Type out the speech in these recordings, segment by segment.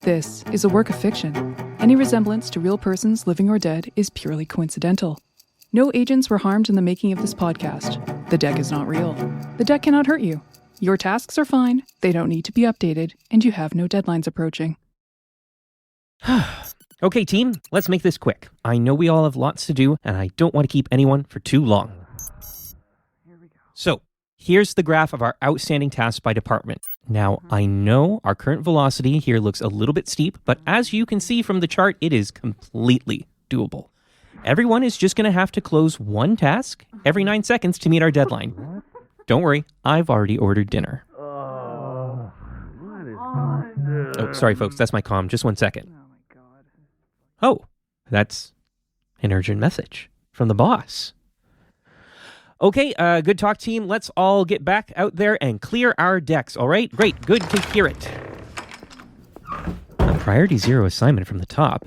This is a work of fiction. Any resemblance to real persons living or dead is purely coincidental. No agents were harmed in the making of this podcast. The deck is not real. The deck cannot hurt you. Your tasks are fine, they don't need to be updated, and you have no deadlines approaching. Okay, team, let's make this quick. I know we all have lots to do, and I don't want to keep anyone for too long. So, here's the graph of our outstanding tasks by department. Now, I know our current velocity here looks a little bit steep, but as you can see from the chart, it is completely doable. Everyone is just going to have to close one task every 9 seconds to meet our deadline. Don't worry, I've already ordered dinner. Oh, sorry, folks, that's my comm. Just 1 second. Oh, that's an urgent message from the boss. Okay, good talk, team. Let's all get back out there and clear our decks, all right? Great, good to hear it. A priority 0 assignment from the top.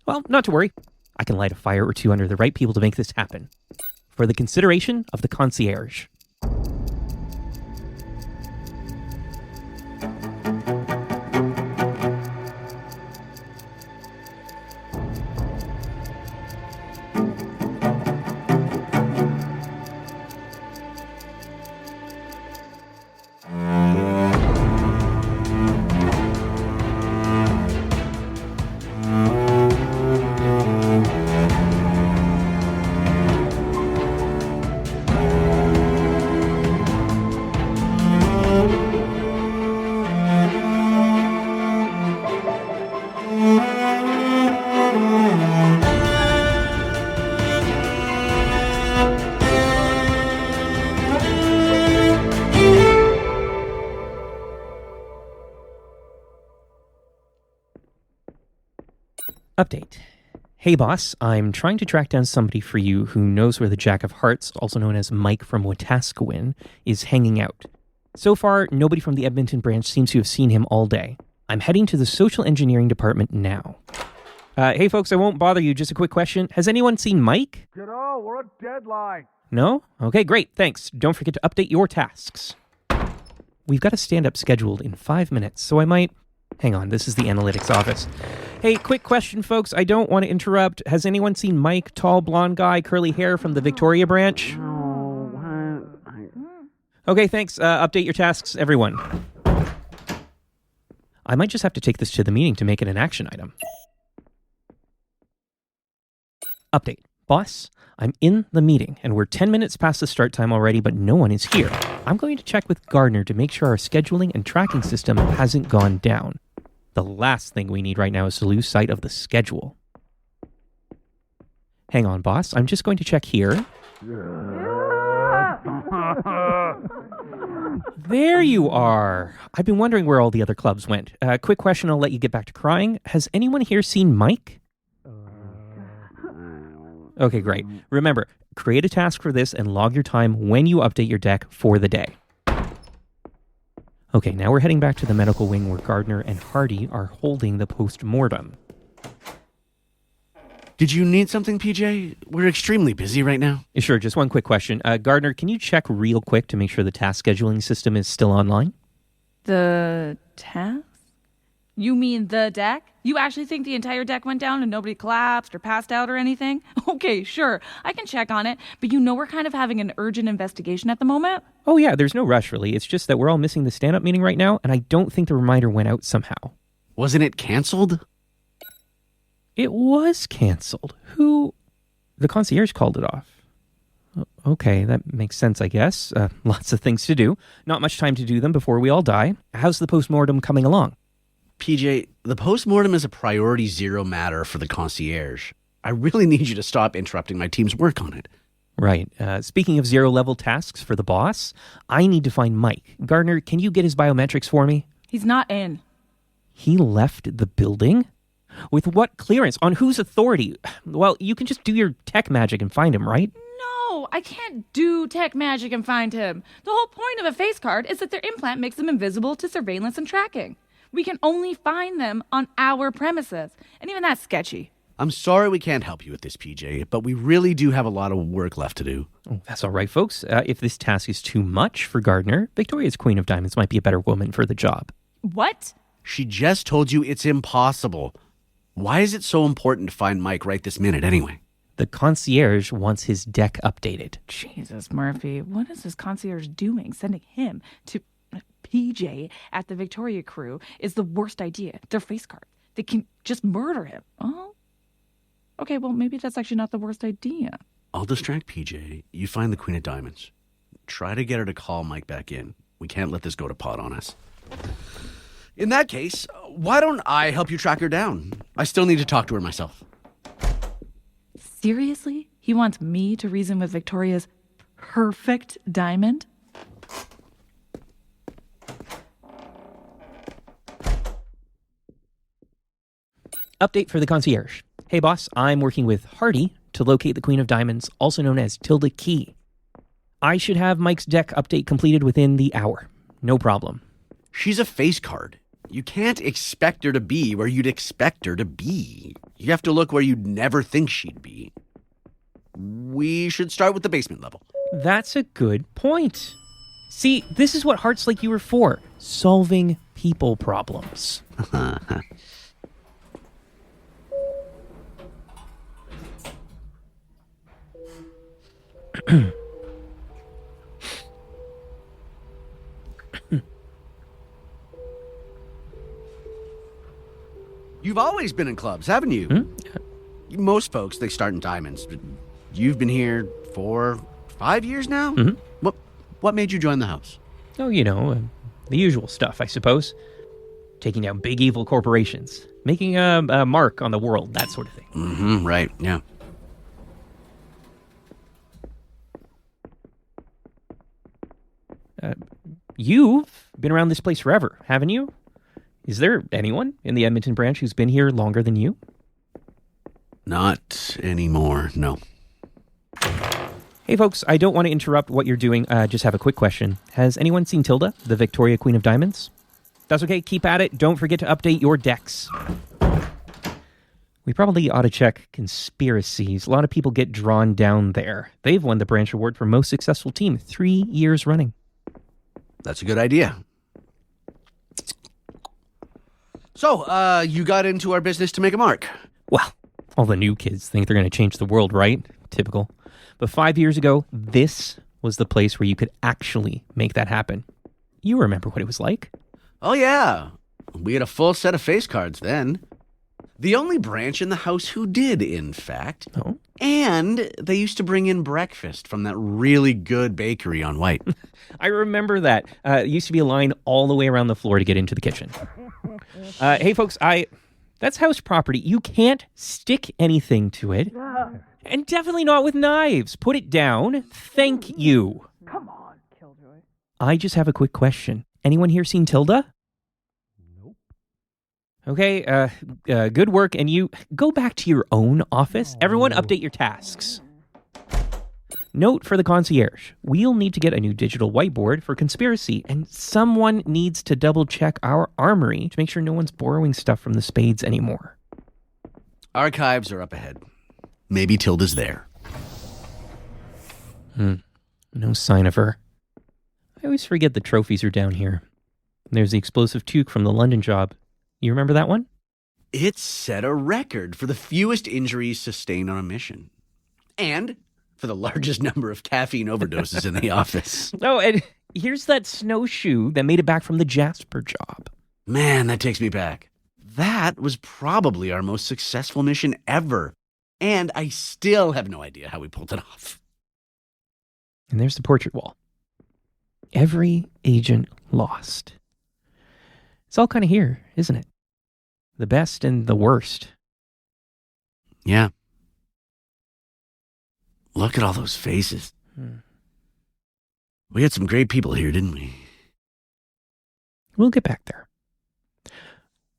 Well, not to worry. I can light a fire or two under the right people to make this happen. For the consideration of the concierge. Update. Hey boss, I'm trying to track down somebody for you who knows where the Jack of Hearts, also known as Mike from Wetaskiwin, is hanging out. So far, nobody from the Edmonton branch seems to have seen him all day. I'm heading to the social engineering department now. Hey folks, I won't bother you, just a quick question. Has anyone seen Mike? Kiddo, we're on deadline. No? Okay, great, thanks. Don't forget to update your tasks. We've got a stand-up scheduled in 5 minutes, so I might... Hang on, this is the analytics office. Hey, quick question, folks. I don't want to interrupt. Has anyone seen Mike, tall, blonde guy, curly hair from the Victoria branch? No. Okay, thanks. Update your tasks, everyone. I might just have to take this to the meeting to make it an action item. Update. Boss, I'm in the meeting, and we're 10 minutes past the start time already, but no one is here. I'm going to check with Gardner to make sure our scheduling and tracking system hasn't gone down. The last thing we need right now is to lose sight of the schedule. Hang on, boss. I'm just going to check here. There you are. I've been wondering where all the other clubs went. Quick question, I'll let you get back to crying. Has anyone here seen Mike? Okay, great. Remember, create a task for this and log your time when you update your deck for the day. Okay, now we're heading back to the medical wing where Gardner and Hearty are holding the post-mortem. Did you need something, PJ? We're extremely busy right now. Sure, just one quick question. Gardner, can you check real quick to make sure the task scheduling system is still online? The task? You mean the deck? You actually think the entire deck went down and nobody collapsed or passed out or anything? Okay, sure. I can check on it, but you know we're kind of having an urgent investigation at the moment? Oh yeah, there's no rush really. It's just that we're all missing the stand-up meeting right now, and I don't think the reminder went out somehow. Wasn't it canceled? It was canceled. Who? The concierge called it off. Okay, that makes sense, I guess. Lots of things to do. Not much time to do them before we all die. How's the post-mortem coming along? PJ, the post-mortem is a priority 0 matter for the concierge. I really need you to stop interrupting my team's work on it. Right. Speaking of 0-level tasks for the boss, I need to find Mike. Gardner, can you get his biometrics for me? He's not in. He left the building? With what clearance? On whose authority? Well, you can just do your tech magic and find him, right? No, I can't do tech magic and find him. The whole point of a face card is that their implant makes them invisible to surveillance and tracking. We can only find them on our premises, and even that's sketchy. I'm sorry we can't help you with this, PJ, but we really do have a lot of work left to do. Oh, that's all right, folks. If this task is too much for Gardner, Victoria's Queen of Diamonds might be a better woman for the job. What? She just told you it's impossible. Why is it so important to find Mike right this minute anyway? The concierge wants his deck updated. Jesus, Murphy, what is this concierge doing? Sending him to PJ at the Victoria crew is the worst idea. They're face cards. They can just murder him. Oh, okay, well, maybe that's actually not the worst idea. I'll distract PJ. You find the Queen of Diamonds. Try to get her to call Mike back in. We can't let this go to pot on us. In that case, why don't I help you track her down? I still need to talk to her myself. Seriously? He wants me to reason with Victoria's perfect diamond? Update for the concierge. Hey, boss, I'm working with Hearty to locate the Queen of Diamonds, also known as Tilda Key. I should have Mike's deck update completed within the hour. No problem. She's a face card. You can't expect her to be where you'd expect her to be. You have to look where you'd never think she'd be. We should start with the basement level. That's a good point. See, this is what hearts like you are for. Solving people problems. You've always been in clubs, haven't you? Most folks, they start in diamonds. But you've been here 4, 5 years now? What made you join the house? Oh, the usual stuff, I suppose. Taking down big evil corporations. Making a mark on the world, that sort of thing. Right, yeah. You've been around this place forever, haven't you? Is there anyone in the Edmonton branch who's been here longer than you? Not anymore, no. Hey, folks, I don't want to interrupt what you're doing. Just have a quick question. Has anyone seen Tilda, the Victoria Queen of Diamonds? That's okay. Keep at it. Don't forget to update your decks. We probably ought to check conspiracies. A lot of people get drawn down there. They've won the branch award for most successful team 3 years running. That's a good idea. So, you got into our business to make a mark. Well, all the new kids think they're going to change the world, right? Typical. But 5 years ago, this was the place where you could actually make that happen. You remember what it was like? Oh, yeah. We had a full set of face cards then. The only branch in the house who did, in fact. Oh? And they used to bring in breakfast from that really good bakery on White. I remember that. It used to be a line all the way around the floor to get into the kitchen. Hey, folks, that's house property. You can't stick anything to it. And definitely not with knives. Put it down. Thank you. Come on, Killjoy. I just have a quick question. Anyone here seen Tilda? Nope. Okay, good work. And you go back to your own office. Everyone update your tasks. Note for the concierge. We'll need to get a new digital whiteboard for conspiracy, and someone needs to double check our armory to make sure no one's borrowing stuff from the spades anymore. Archives are up ahead. Maybe Tilda's there. No sign of her. I always forget the trophies are down here. There's the explosive toque from the London job. You remember that one? It set a record for the fewest injuries sustained on a mission. And for the largest number of caffeine overdoses in the office. Oh, and here's that snowshoe that made it back from the Jasper job. Man, that takes me back. That was probably our most successful mission ever. And I still have no idea how we pulled it off. And there's the portrait wall. Every agent lost. It's all kind of here, isn't it? The best and the worst. Yeah. Look at all those faces. We had some great people here, didn't we? We'll get back there.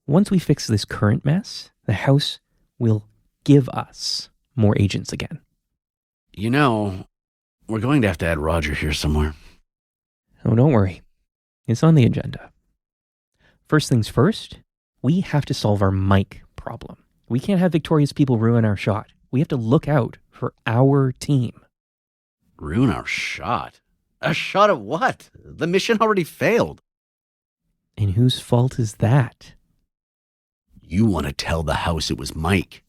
Once we fix this current mess, the house will give us more agents again. You know, we're going to have to add Roger here somewhere. Oh, don't worry. It's on the agenda. First things first, we have to solve our Mike problem. We can't have Victoria's people ruin our shot. We have to look out for our team. Ruin our shot? A shot at what? The mission already failed. And whose fault is that? You want to tell the house it was Mike.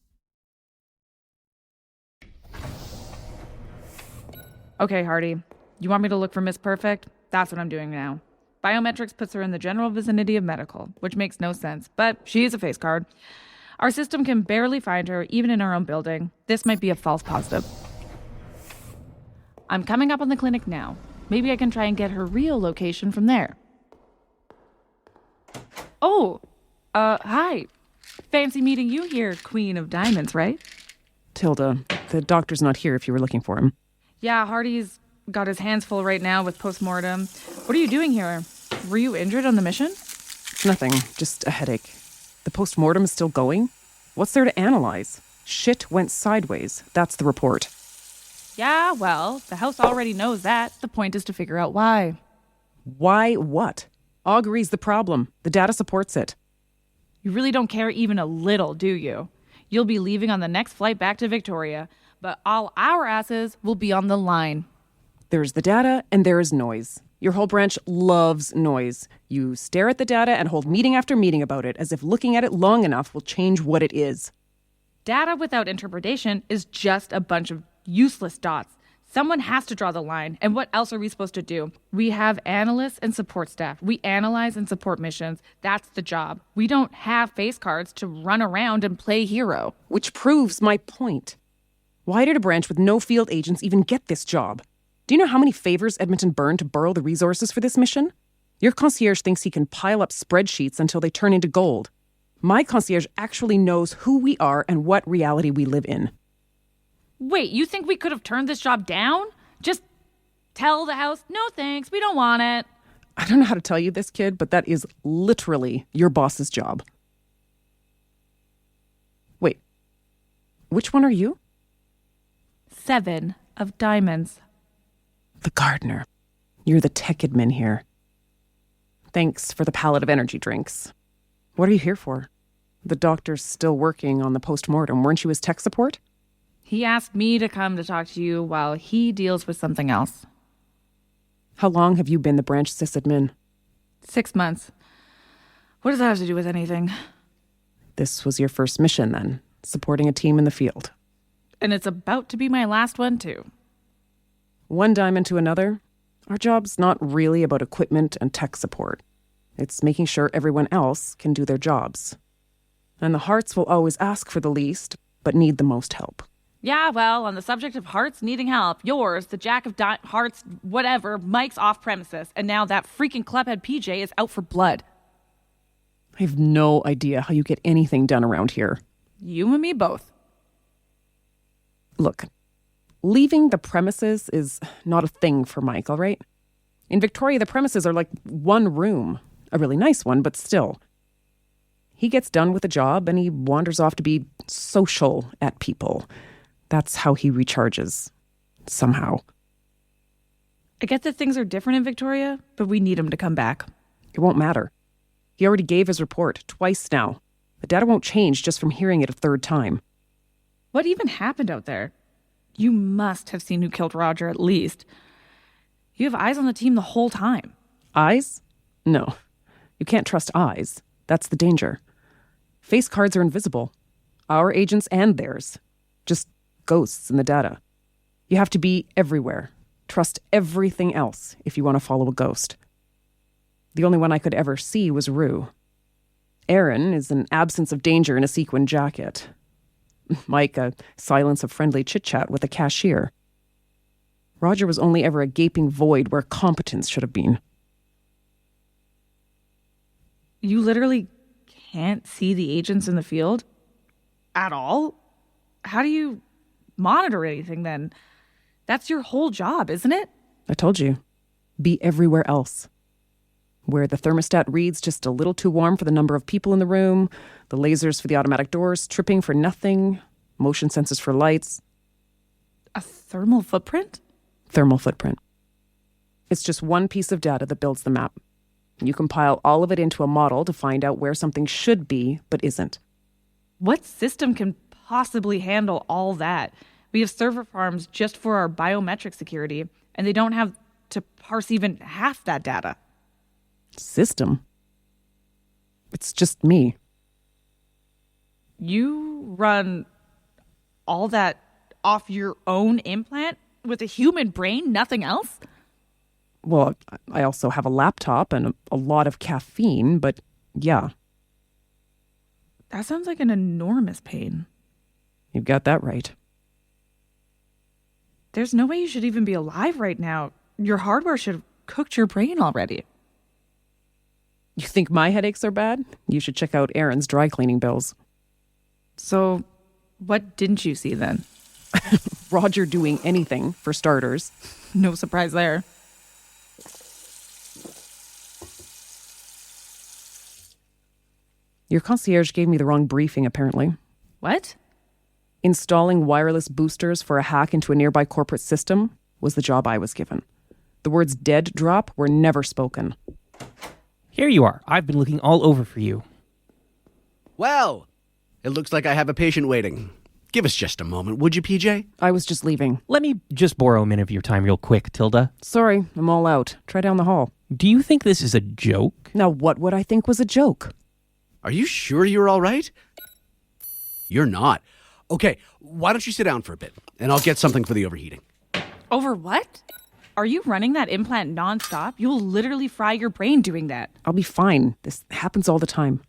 Okay, Hearty. You want me to look for Miss Perfect? That's what I'm doing now. Biometrics puts her in the general vicinity of medical, which makes no sense, but she is a face card. Our system can barely find her, even in our own building. This might be a false positive. I'm coming up on the clinic now. Maybe I can try and get her real location from there. Oh, hi. Fancy meeting you here, Queen of Diamonds, right? Tilda, the doctor's not here if you were looking for him. Yeah, Hearty's got his hands full right now with post-mortem. What are you doing here? Were you injured on the mission? Nothing, just a headache. The post-mortem is still going? What's there to analyze? Shit went sideways. That's the report. Yeah, well, the house already knows that. The point is to figure out why. Why what? Augury's the problem. The data supports it. You really don't care even a little, do you? You'll be leaving on the next flight back to Victoria, but all our asses will be on the line. There's the data and there is noise. Your whole branch loves noise. You stare at the data and hold meeting after meeting about it as if looking at it long enough will change what it is. Data without interpretation is just a bunch of useless dots. Someone has to draw the line, and what else are we supposed to do? We have analysts and support staff. We analyze and support missions. That's the job. We don't have face cards to run around and play hero. Which proves my point. Why did a branch with no field agents even get this job? Do you know how many favors Edmonton burned to borrow the resources for this mission? Your concierge thinks he can pile up spreadsheets until they turn into gold. My concierge actually knows who we are and what reality we live in. Wait, you think we could have turned this job down? Just tell the house, no thanks, we don't want it. I don't know how to tell you this, kid, but that is literally your boss's job. Wait, which one are you? 7 of diamonds. The gardener. You're the tech admin here. Thanks for the pallet of energy drinks. What are you here for? The doctor's still working on the post-mortem. Weren't you his tech support? He asked me to come to talk to you while he deals with something else. How long have you been the branch sysadmin? 6 months. What does that have to do with anything? This was your first mission, then, supporting a team in the field. And it's about to be my last one, too. One diamond to another. Our job's not really about equipment and tech support. It's making sure everyone else can do their jobs. And the Hearts will always ask for the least, but need the most help. Yeah, well, on the subject of Hearts needing help, yours, the Jack of Hearts, whatever, Mike's off premises, and now that freaking clubhead PJ is out for blood. I have no idea how you get anything done around here. You and me both. Look, leaving the premises is not a thing for Mike, all right? In Victoria, the premises are like one room. A really nice one, but still. He gets done with the job and he wanders off to be social at people. That's how he recharges. Somehow. I get that things are different in Victoria, but we need him to come back. It won't matter. He already gave his report twice now. The data won't change just from hearing it a third time. What even happened out there? You must have seen who killed Roger at least. You have eyes on the team the whole time. Eyes? No. You can't trust eyes. That's the danger. Face cards are invisible. Our agents and theirs. Just ghosts in the data. You have to be everywhere. Trust everything else if you want to follow a ghost. The only one I could ever see was Rue. Aaron is an absence of danger in a sequin jacket. Mike, a silence of friendly chit-chat with a cashier. Roger was only ever a gaping void where competence should have been. You literally can't see the agents in the field? At all? How do you monitor anything then? That's your whole job, isn't it? I told you. Be everywhere else. Where the thermostat reads just a little too warm for the number of people in the room, the lasers for the automatic doors tripping for nothing, motion sensors for lights. A thermal footprint? Thermal footprint. It's just one piece of data that builds the map. You compile all of it into a model to find out where something should be, but isn't. What system can possibly handle all that? We have server farms just for our biometric security, and they don't have to parse even half that data. System? It's just me. You run all that off your own implant with a human brain, nothing else? Well, I also have a laptop and a lot of caffeine, but yeah, That sounds like an enormous pain. you've got that right. There's no way you should even be alive right now. Your hardware should have cooked your brain already. You think my headaches are bad? You should check out Aaron's dry cleaning bills. So, what didn't you see then? Roger doing anything, for starters. No surprise there. Your concierge gave me the wrong briefing, apparently. What? Installing wireless boosters for a hack into a nearby corporate system was the job I was given. The words dead drop were never spoken. Here you are. I've been looking all over for you. Well, it looks like I have a patient waiting. Give us just a moment, would you, PJ? I was just leaving. Let me just borrow a minute of your time real quick, Tilda. Sorry, I'm all out. Try down the hall. Do you think this is a joke? Now, what would I think was a joke? Are you sure you're all right? You're not. Okay, why don't you sit down for a bit, and I'll get something for the overheating. Over what? Are you running that implant nonstop? You'll literally fry your brain doing that. I'll be fine. This happens all the time.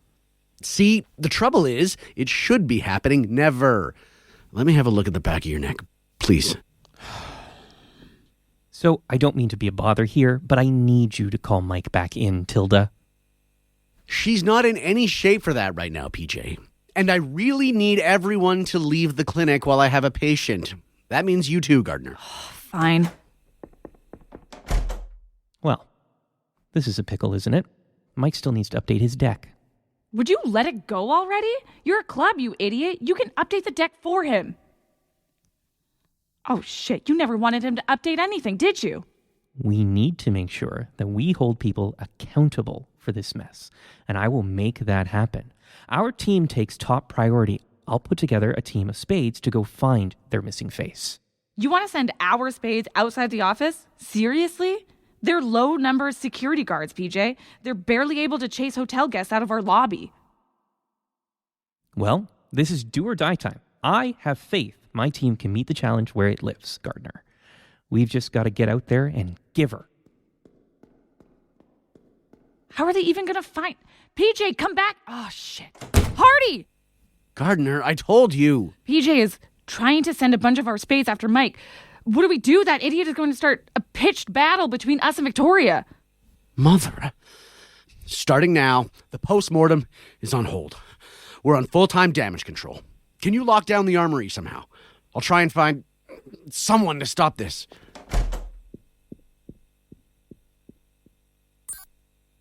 See, the trouble is, it should be happening never. Let me have a look at the back of your neck, please. So, I don't mean to be a bother here, but I need you to call Mike back in, Tilda. She's not in any shape for that right now, PJ. And I really need everyone to leave the clinic while I have a patient. That means you too, Gardner. Fine. Well, this is a pickle, isn't it? Mike still needs to update his deck. Would you let it go already? You're a club, you idiot. You can update the deck for him. Oh shit, you never wanted him to update anything, did you? We need to make sure that we hold people accountable for this mess, and I will make that happen. Our team takes top priority. I'll put together a team of spades to go find their missing face. You want to send our spades outside the office? Seriously? They're low-number security guards, PJ. They're barely able to chase hotel guests out of our lobby. Well, this is do or die time. I have faith my team can meet the challenge where it lives, Gardner. We've just got to get out there and give her. How are they even going to find... PJ, come back! Oh, shit. Hearty! Gardner, I told you. PJ is trying to send a bunch of our spades after Mike. What do we do? That idiot is going to start a pitched battle between us and Victoria. Mother. Starting now, the post-mortem is on hold. We're on full-time damage control. Can you lock down the armory somehow? I'll try and find someone to stop this.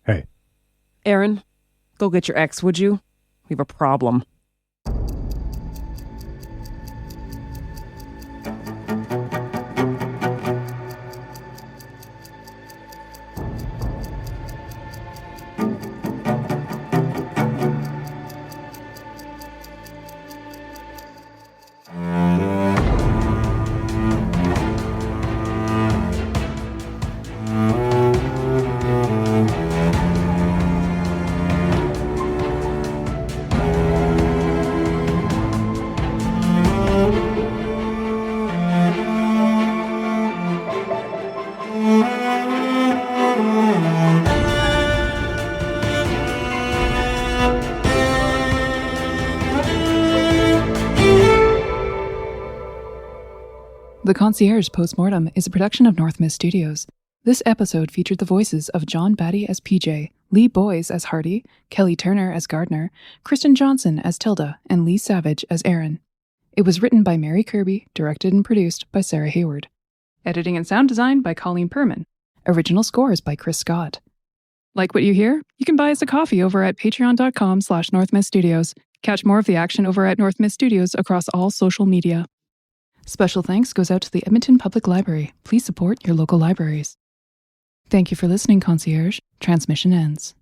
Hey. Aaron, go get your ex, would you? We have a problem. The Concierge Postmortem is a production of North Mist Studios. This episode featured the voices of John Battye as PJ, Lee Boys as Hearty, Kelly Turner as Gardner, Kristin Johnson as Tilda, and Lee Savage as Aaron. It was written by Mary Kirby, directed and produced by Sarah Hayward. Editing and sound design by Colleen Perman. Original scores by Chris Scott. Like what you hear? You can buy us a coffee over at patreon.com/NorthMistStudios. Catch more of the action over at North Mist Studios across all social media. Special thanks goes out to the Edmonton Public Library. Please support your local libraries. Thank you for listening, Concierge. Transmission ends.